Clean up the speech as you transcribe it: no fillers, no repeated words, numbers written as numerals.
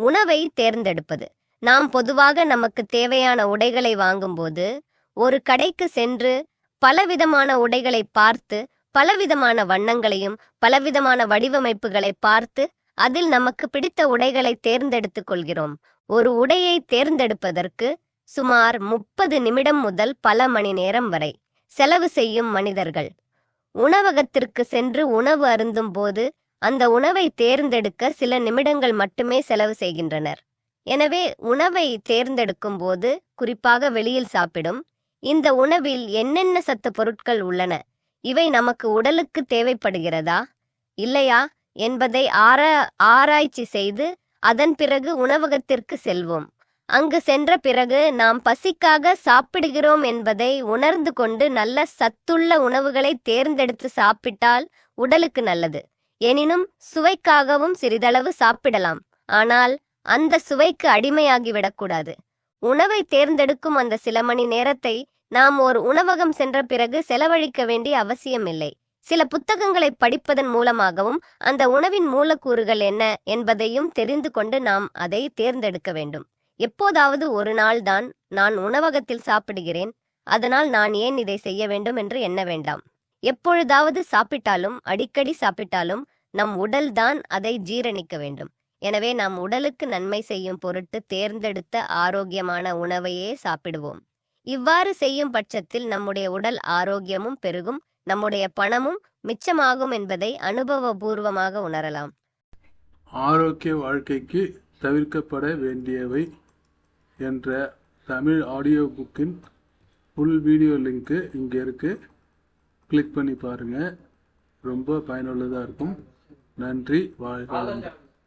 உணவை தேர்ந்தெடுப்பது. நாம் பொதுவாக நமக்கு தேவையான உடைகளை வாங்கும்போது ஒரு கடைக்கு சென்று பலவிதமான உடைகளை பார்த்து பலவிதமான வண்ணங்களையும் பலவிதமான வடிவமைப்புகளை பார்த்து அதில் நமக்கு பிடித்த உடைகளை தேர்ந்தெடுத்துக் கொள்கிறோம். ஒரு உடையை தேர்ந்தெடுப்பதற்கு சுமார் 30 நிமிடம் முதல் பல மணி நேரம் வரை செலவு செய்யும் மனிதர்கள் உணவகத்திற்கு சென்று உணவு அருந்தும் போது அந்த உணவை தேர்ந்தெடுக்க சில நிமிடங்கள் மட்டுமே செலவு செய்கின்றனர். எனவே உணவை தேர்ந்தெடுக்கும் போது, குறிப்பாக வெளியில் சாப்பிடும் இந்த உணவில் என்னென்ன சத்து பொருட்கள் உள்ளன, இவை நமக்கு உடலுக்கு தேவைப்படுகிறதா இல்லையா என்பதை ஆராய்ச்சி செய்து அதன் பிறகு உணவகத்திற்கு செல்வோம். அங்கு சென்ற பிறகு நாம் பசிக்காக சாப்பிடுகிறோம் என்பதை உணர்ந்து கொண்டு நல்ல சத்துள்ள உணவுகளை தேர்ந்தெடுத்து சாப்பிட்டால் உடலுக்கு நல்லது. எனினும் சுவைக்காகவும் சிறிதளவு சாப்பிடலாம். ஆனால் அந்த சுவைக்கு அடிமையாகிவிடக்கூடாது. உணவை தேர்ந்தெடுக்கும் அந்த சில மணி நேரத்தை நாம் ஒரு உணவகம் சென்ற பிறகு செலவழிக்க வேண்டிய அவசியமில்லை. சில புத்தகங்களை படிப்பதன் மூலமாகவும் அந்த உணவின் மூலக்கூறுகள் என்ன என்பதையும் தெரிந்து கொண்டு நாம் அதை தேர்ந்தெடுக்க வேண்டும். எப்போதாவது ஒரு நாள் தான் நான் உணவகத்தில் சாப்பிடுகிறேன், அதனால் நான் ஏன் இதை செய்ய வேண்டும் என்று எண்ண வேண்டாம். எப்பொழுதாவது சாப்பிட்டாலும் அடிக்கடி சாப்பிட்டாலும் நம் உடல் தான் அதை ஜீரணிக்க வேண்டும். எனவே நாம் உடலுக்கு நன்மை செய்யும் பொருட்டு தேர்ந்தெடுத்த ஆரோக்கியமான உணவையே சாப்பிடுவோம். இவ்வாறு செய்யும் பட்சத்தில் நம்முடைய உடல் ஆரோக்கியமும் பெருகும், நம்முடைய பணமும் மிச்சமாகும் என்பதை அனுபவபூர்வமாக உணரலாம். ஆரோக்கிய வாழ்க்கைக்கு தவிர்க்கப்பட வேண்டியவை என்ற தமிழ் ஆடியோ புக்கின் ஃபுல் வீடியோ லிங்க்கு இங்கே இருக்குது. கிளிக் பண்ணி பாருங்கள். ரொம்ப பயனுள்ளதாக இருக்கும். நன்றி. வாழ்க.